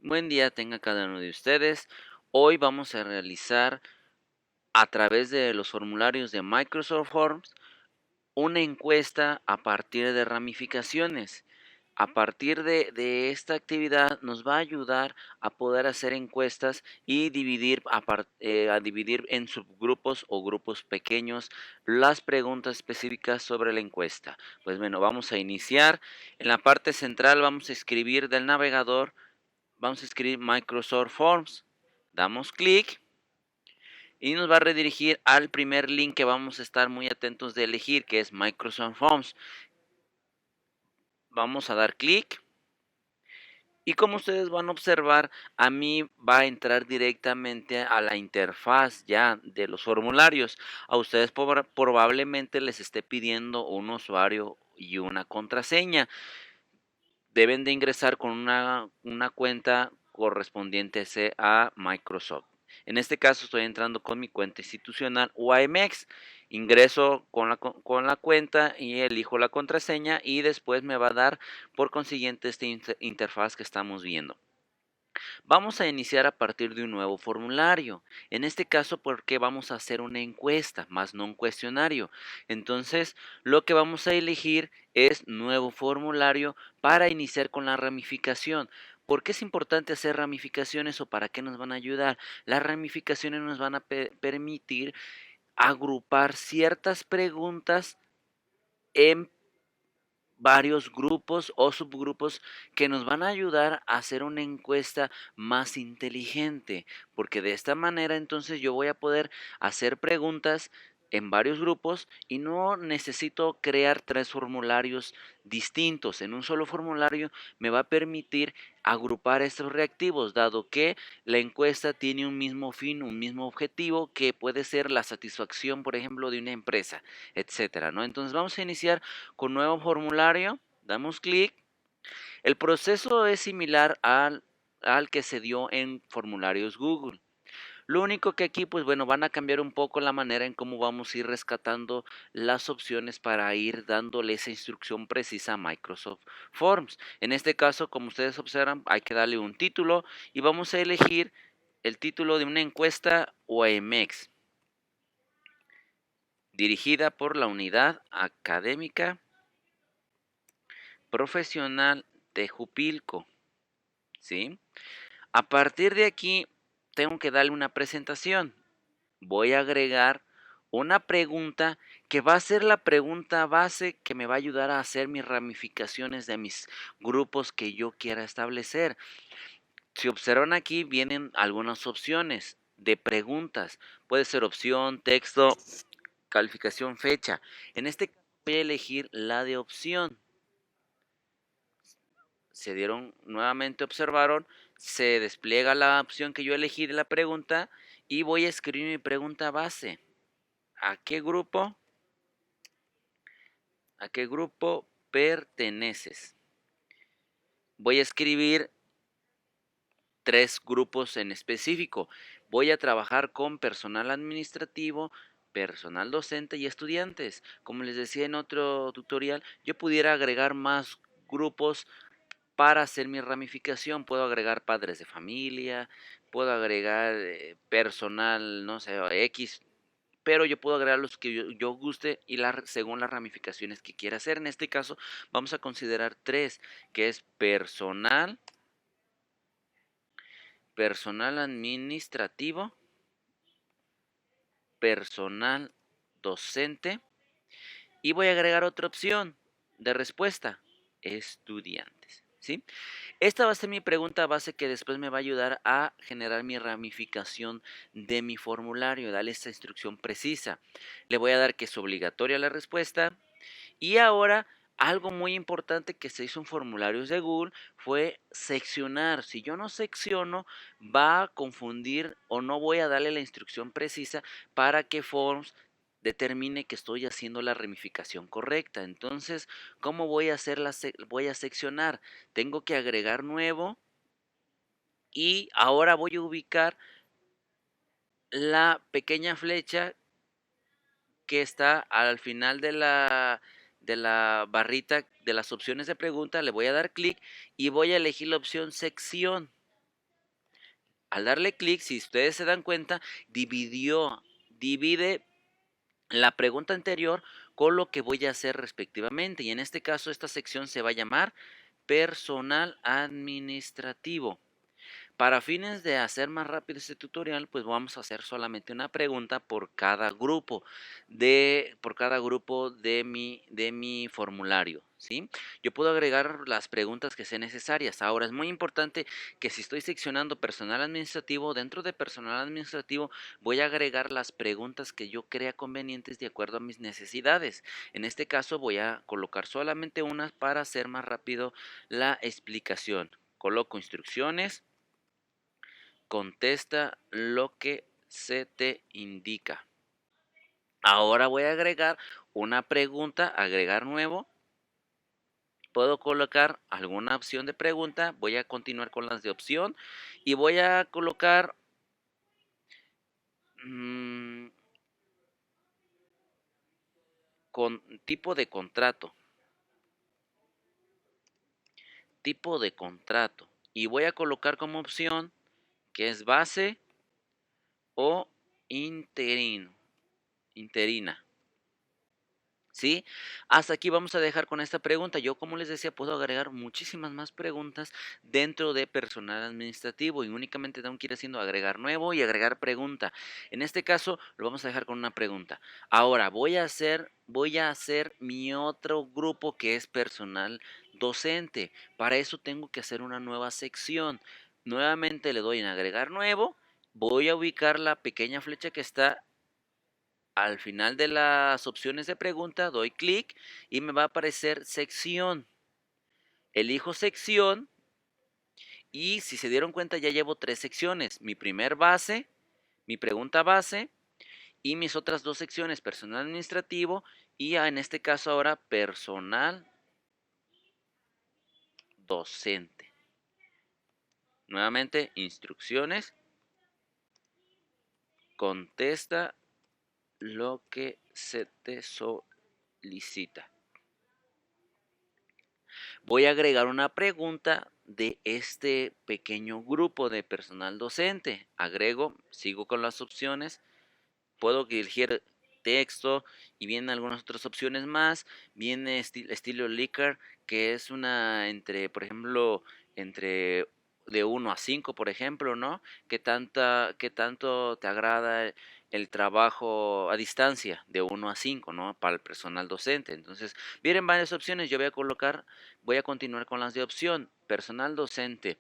Buen día tenga cada uno de ustedes. Hoy vamos a realizar a través de los formularios de Microsoft Forms una encuesta a partir de ramificaciones. A partir de esta actividad nos va a ayudar a poder hacer encuestas y dividir a dividir en subgrupos o grupos pequeños las preguntas específicas sobre la encuesta. Pues bueno, vamos a iniciar. En la parte central vamos a escribir del navegador. Vamos a escribir Microsoft Forms, damos clic y nos va a redirigir al primer link que vamos a estar muy atentos de elegir, que es Microsoft Forms. Vamos a dar clic y como ustedes van a observar, a mí va a entrar directamente a la interfaz ya de los formularios. A ustedes probablemente les esté pidiendo un usuario y una contraseña. Deben de ingresar con una cuenta correspondiente a Microsoft. En este caso estoy entrando con mi cuenta institucional UAMX. Ingreso con la cuenta y elijo la contraseña y después me va a dar por consiguiente esta interfaz que estamos viendo. Vamos a iniciar a partir de un nuevo formulario. En este caso, porque vamos a hacer una encuesta, más no un cuestionario. Entonces, lo que vamos a elegir es nuevo formulario para iniciar con la ramificación. ¿Por qué es importante hacer ramificaciones o para qué nos van a ayudar? Las ramificaciones nos van a permitir agrupar ciertas preguntas en varios grupos o subgrupos que nos van a ayudar a hacer una encuesta más inteligente, porque de esta manera entonces yo voy a poder hacer preguntas en varios grupos y no necesito crear 3 formularios distintos. En un solo formulario me va a permitir agrupar estos reactivos, dado que la encuesta tiene un mismo fin, un mismo objetivo, que puede ser la satisfacción, por ejemplo, de una empresa, etcétera, ¿no? Entonces vamos a iniciar con nuevo formulario, damos clic. El proceso es similar al que se dio en formularios Google. Lo único que aquí, pues bueno, van a cambiar un poco la manera en cómo vamos a ir rescatando las opciones para ir dándole esa instrucción precisa a Microsoft Forms. En este caso, como ustedes observan, hay que darle un título y vamos a elegir el título de una encuesta OMX, dirigida por la Unidad Académica Profesional de Jupilco, ¿sí? A partir de aquí, tengo que darle una presentación. Voy a agregar una pregunta que va a ser la pregunta base que me va a ayudar a hacer mis ramificaciones de mis grupos que yo quiera establecer. Si observan aquí, vienen algunas opciones de preguntas. Puede ser opción, texto, calificación, fecha. En este caso voy a elegir la de opción. Se dieron, nuevamente observaron, se despliega la opción que yo elegí de la pregunta y voy a escribir mi pregunta base. ¿A qué grupo? ¿A qué grupo perteneces? Voy a escribir 3 grupos en específico. Voy a trabajar con personal administrativo, personal docente y estudiantes. Como les decía en otro tutorial, yo pudiera agregar más grupos para hacer mi ramificación. Puedo agregar padres de familia, puedo agregar personal, no sé, X, pero yo puedo agregar los que yo guste y según las ramificaciones que quiera hacer. En este caso vamos a considerar 3, que es personal administrativo, personal docente y voy a agregar otra opción de respuesta, estudiantes, ¿sí? Esta va a ser mi pregunta base que después me va a ayudar a generar mi ramificación de mi formulario, darle esta instrucción precisa. Le voy a dar que es obligatoria la respuesta. Y ahora, algo muy importante que se hizo en formularios de Google fue seccionar. Si yo no secciono, va a confundir o no voy a darle la instrucción precisa para que Forms determine que estoy haciendo la ramificación correcta. Entonces, ¿cómo voy a hacer voy a seccionar? Tengo que agregar nuevo y ahora voy a ubicar la pequeña flecha que está al final de la barrita de las opciones de pregunta. Le voy a dar clic y voy a elegir la opción sección. Al darle clic, si ustedes se dan cuenta, divide la pregunta anterior con lo que voy a hacer respectivamente. Y en este caso, esta sección se va a llamar personal administrativo. Para fines de hacer más rápido este tutorial, pues vamos a hacer solamente una pregunta por cada grupo de mi formulario, ¿sí? Yo puedo agregar las preguntas que sean necesarias. Ahora es muy importante que si estoy seccionando personal administrativo, dentro de personal administrativo voy a agregar las preguntas que yo crea convenientes de acuerdo a mis necesidades. En este caso voy a colocar solamente unas para hacer más rápido la explicación. Coloco instrucciones. Contesta lo que se te indica. Ahora voy a agregar una pregunta, agregar nuevo. Puedo colocar alguna opción de pregunta. Voy a continuar con las de opción y voy a colocar con tipo de contrato. Tipo de contrato. Y voy a colocar como opción que es base o interina. ¿Sí? Hasta aquí vamos a dejar con esta pregunta. Yo, como les decía, puedo agregar muchísimas más preguntas dentro de personal administrativo y únicamente tengo que ir haciendo agregar nuevo y agregar pregunta. En este caso, lo vamos a dejar con una pregunta. Ahora, voy a hacer mi otro grupo que es personal docente. Para eso tengo que hacer una nueva sección. Nuevamente le doy en agregar nuevo. Voy a ubicar la pequeña flecha que está al final de las opciones de pregunta, doy clic y me va a aparecer sección. Elijo sección y si se dieron cuenta ya llevo 3 secciones. Mi primer base, mi pregunta base y mis otras 2 secciones, personal administrativo y en este caso ahora personal docente. Nuevamente, instrucciones. Contesta lo que se te solicita. Voy a agregar una pregunta de este pequeño grupo de personal docente. Agrego, sigo con las opciones, puedo elegir texto y vienen algunas otras opciones más. Viene estilo Likert, que es una entre, por ejemplo, entre de 1 a 5, por ejemplo, ¿no? ¿Qué tanto te agrada el trabajo a distancia de 1 a 5, ¿no? Para el personal docente. Entonces, vienen varias opciones. Yo voy a continuar con las de opción. Personal docente,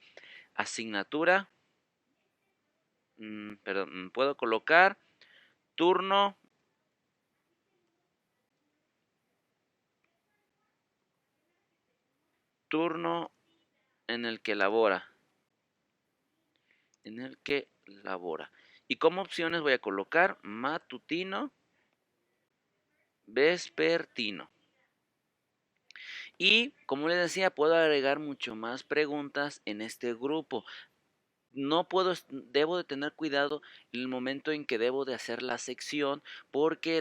asignatura, perdón, puedo colocar turno turno en el que labora. En el que labora. Y como opciones voy a colocar matutino, vespertino. Y como les decía, puedo agregar mucho más preguntas en este grupo. Debo de tener cuidado en el momento en que debo de hacer la sección, porque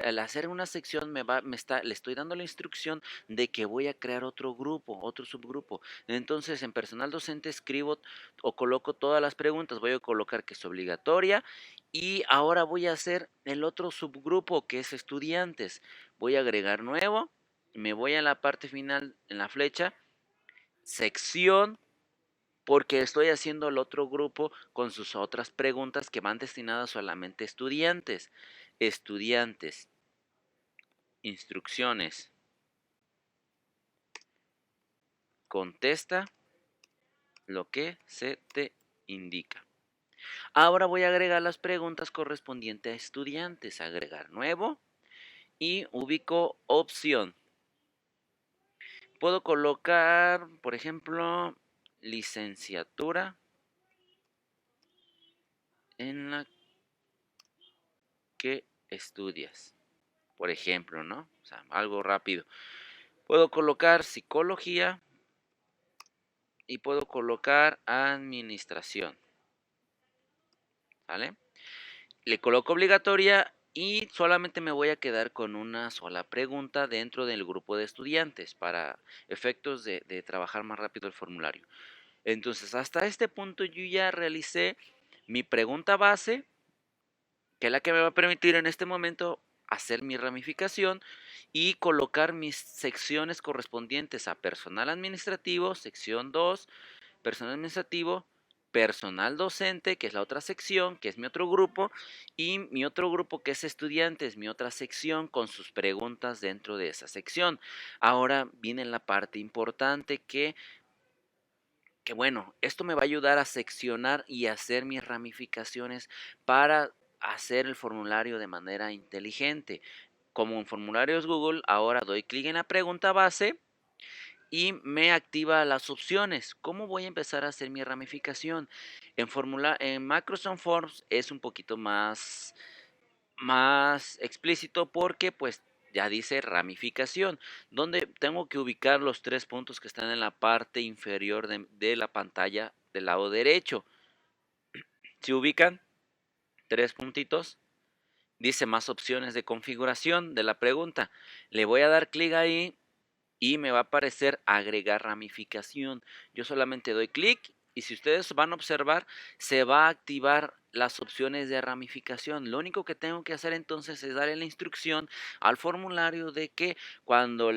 al hacer una sección le estoy dando la instrucción de que voy a crear otro grupo, otro subgrupo. Entonces, en personal docente escribo o coloco todas las preguntas, voy a colocar que es obligatoria y ahora voy a hacer el otro subgrupo que es estudiantes. Voy a agregar nuevo, me voy a la parte final en la flecha, sección, porque estoy haciendo el otro grupo con sus otras preguntas que van destinadas solamente a estudiantes. Estudiantes, instrucciones, contesta lo que se te indica. Ahora voy a agregar las preguntas correspondientes a estudiantes. Agregar nuevo y ubico opción. Puedo colocar, por ejemplo, licenciatura en la que estudias. Por ejemplo, ¿no? O sea, algo rápido. Puedo colocar psicología y puedo colocar administración. ¿Vale? Le coloco obligatoria y solamente me voy a quedar con una sola pregunta dentro del grupo de estudiantes para efectos de trabajar más rápido el formulario. Entonces, hasta este punto yo ya realicé mi pregunta base, que es la que me va a permitir en este momento hacer mi ramificación y colocar mis secciones correspondientes a personal administrativo, sección 2, personal administrativo, personal docente, que es la otra sección, que es mi otro grupo, y mi otro grupo que es estudiantes, mi otra sección con sus preguntas dentro de esa sección. Ahora viene la parte importante que bueno, esto me va a ayudar a seccionar y hacer mis ramificaciones para hacer el formulario de manera inteligente. Como en formularios Google, ahora doy clic en la pregunta base y me activa las opciones. ¿Cómo voy a empezar a hacer mi ramificación? En Microsoft Forms es un poquito más explícito porque pues ya dice ramificación, donde tengo que ubicar los 3 puntos que están en la parte inferior de la pantalla del lado derecho. Si ubican 3 puntitos, dice más opciones de configuración de la pregunta. Le voy a dar clic ahí y me va a aparecer agregar ramificación. Yo solamente doy clic y si ustedes van a observar, se va a activar las opciones de ramificación. Lo único que tengo que hacer entonces es darle la instrucción al formulario de que cuando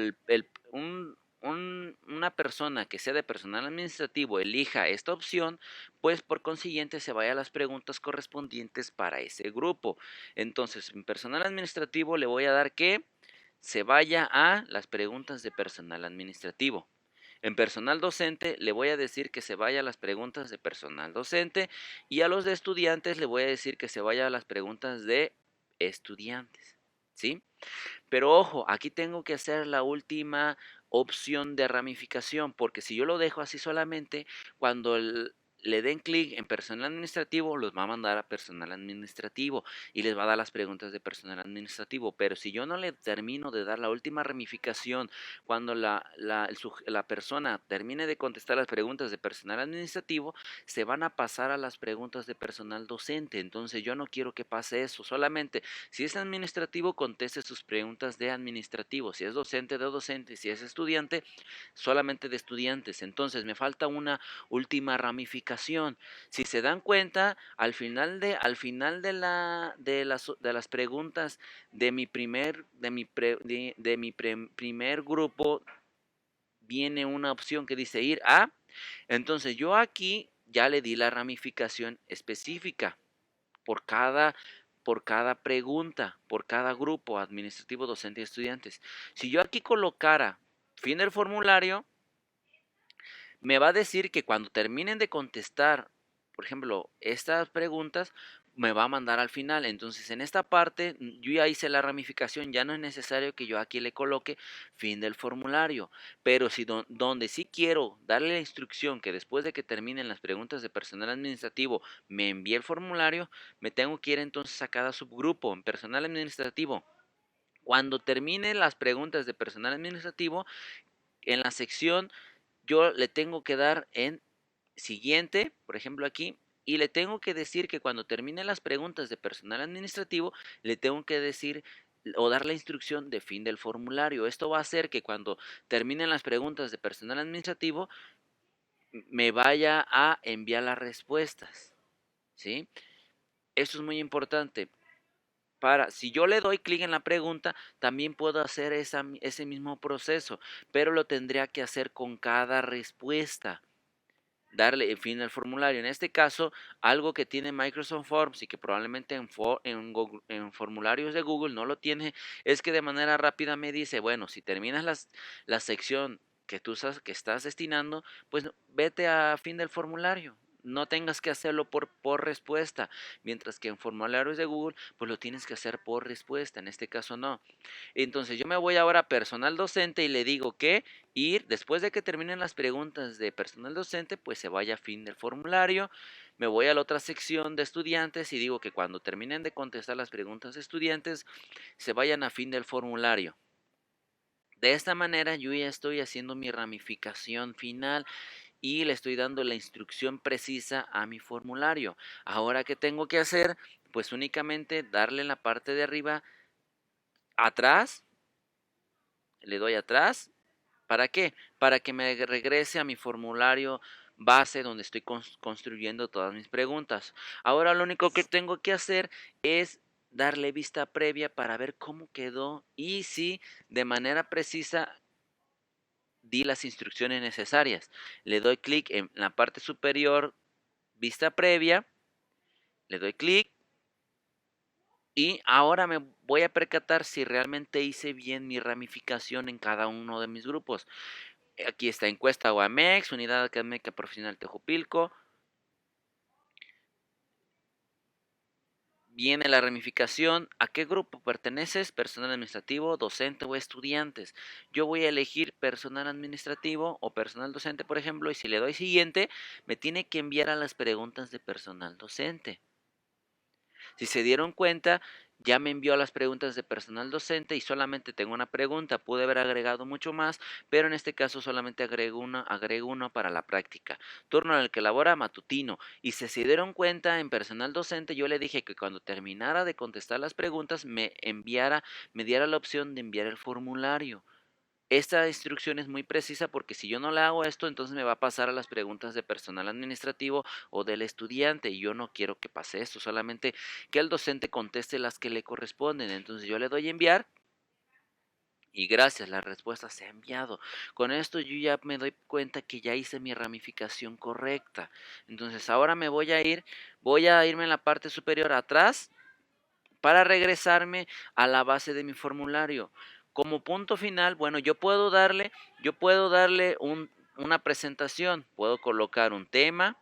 una persona que sea de personal administrativo elija esta opción, pues por consiguiente se vaya a las preguntas correspondientes para ese grupo. Entonces, en personal administrativo le voy a dar que se vaya a las preguntas de personal administrativo. En personal docente le voy a decir que se vaya a las preguntas de personal docente y a los de estudiantes le voy a decir que se vaya a las preguntas de estudiantes. ¿Sí? Pero ojo, aquí tengo que hacer la última opción de ramificación, porque si yo lo dejo así solamente, cuando le den clic en personal administrativo, los va a mandar a personal administrativo y les va a dar las preguntas de personal administrativo. Pero si yo no le termino de dar la última ramificación, cuando la persona termine de contestar las preguntas de personal administrativo, se van a pasar a las preguntas de personal docente. Entonces yo no quiero que pase eso, solamente si es administrativo, conteste sus preguntas de administrativo. Si es docente, de docente. Si es estudiante, solamente de estudiantes. Entonces me falta una última ramificación. Si se dan cuenta, al final de las preguntas de mi primer grupo viene una opción que dice ir a. Entonces yo aquí ya le di la ramificación específica por cada pregunta, por cada grupo administrativo, docente y estudiantes. Si yo aquí colocara fin del formulario, me va a decir que cuando terminen de contestar, por ejemplo, estas preguntas, me va a mandar al final. Entonces, en esta parte, yo ya hice la ramificación, ya no es necesario que yo aquí le coloque fin del formulario. Pero si donde sí quiero darle la instrucción que después de que terminen las preguntas de personal administrativo me envíe el formulario, me tengo que ir entonces a cada subgrupo en personal administrativo. Cuando termine las preguntas de personal administrativo, en la sección yo le tengo que dar en siguiente, por ejemplo aquí, y le tengo que decir que cuando termine las preguntas de personal administrativo, le tengo que decir o dar la instrucción de fin del formulario. Esto va a hacer que cuando terminen las preguntas de personal administrativo, me vaya a enviar las respuestas, ¿sí? Esto es muy importante. Si yo le doy clic en la pregunta, también puedo hacer ese mismo proceso, pero lo tendría que hacer con cada respuesta. Darle fin al formulario. En este caso, algo que tiene Microsoft Forms y que probablemente en formularios de Google no lo tiene, es que de manera rápida me dice, bueno, si terminas la sección que estás destinando, pues vete a fin del formulario. No tengas que hacerlo por respuesta, mientras que en formularios de Google, pues lo tienes que hacer por respuesta. En este caso no. Entonces yo me voy ahora a personal docente y le digo que después de que terminen las preguntas de personal docente, pues se vaya a fin del formulario. Me voy a la otra sección de estudiantes y digo que cuando terminen de contestar las preguntas de estudiantes, se vayan a fin del formulario. De esta manera yo ya estoy haciendo mi ramificación final y le estoy dando la instrucción precisa a mi formulario. Ahora, ¿qué tengo que hacer? Pues únicamente darle en la parte de arriba, atrás, le doy atrás. ¿Para qué? Para que me regrese a mi formulario base donde estoy construyendo todas mis preguntas. Ahora lo único que tengo que hacer es darle vista previa para ver cómo quedó y si de manera precisa di las instrucciones necesarias. Le doy clic en la parte superior, vista previa, le doy clic y ahora me voy a percatar si realmente hice bien mi ramificación en cada uno de mis grupos. Aquí está encuesta UAMEX, Unidad Académica Profesional Tejupilco. Viene la ramificación. ¿A qué grupo perteneces? Personal administrativo, docente o estudiantes. Yo voy a elegir personal administrativo o personal docente, por ejemplo, y si le doy siguiente, me tiene que enviar a las preguntas de personal docente. Si se dieron cuenta, ya me envió las preguntas de personal docente y solamente tengo una pregunta. Pude haber agregado mucho más, pero en este caso solamente agrego uno para la práctica. Turno en el que elabora matutino. Y si se dieron cuenta, en personal docente yo le dije que cuando terminara de contestar las preguntas me diera la opción de enviar el formulario. Esta instrucción es muy precisa porque si yo no le hago esto, entonces me va a pasar a las preguntas de personal administrativo o del estudiante y yo no quiero que pase esto, solamente que el docente conteste las que le corresponden. Entonces yo le doy enviar y gracias, la respuesta se ha enviado. Con esto yo ya me doy cuenta que ya hice mi ramificación correcta. Entonces ahora voy a irme en la parte superior atrás para regresarme a la base de mi formulario. Como punto final, bueno, yo puedo darle una presentación, puedo colocar un tema,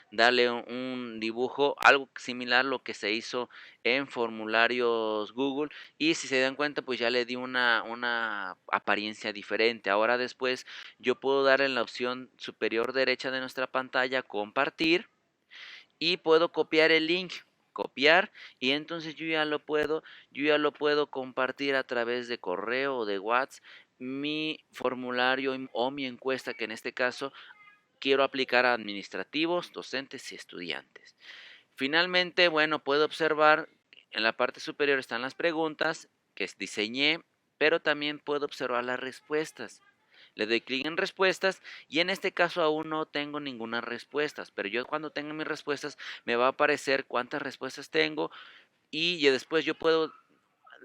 darle un dibujo, algo similar a lo que se hizo en formularios Google y si se dan cuenta pues ya le di una apariencia diferente. Ahora después yo puedo dar en la opción superior derecha de nuestra pantalla compartir y puedo copiar el link, copiar y entonces yo ya lo puedo compartir a través de correo o de WhatsApp mi formulario o mi encuesta que en este caso quiero aplicar a administrativos, docentes y estudiantes. Finalmente, bueno, puedo observar en la parte superior están las preguntas que diseñé, pero también puedo observar las respuestas. Le doy clic en respuestas y en este caso aún no tengo ninguna respuestas, pero yo cuando tenga mis respuestas me va a aparecer cuántas respuestas tengo y después yo puedo,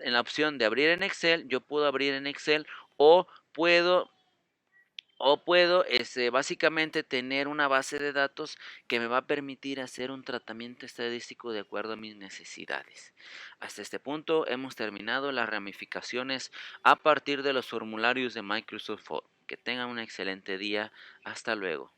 en la opción de abrir en Excel, yo puedo abrir en Excel o puedo básicamente tener una base de datos que me va a permitir hacer un tratamiento estadístico de acuerdo a mis necesidades. Hasta este punto hemos terminado las ramificaciones a partir de los formularios de Microsoft Word. Que tengan un excelente día. Hasta luego.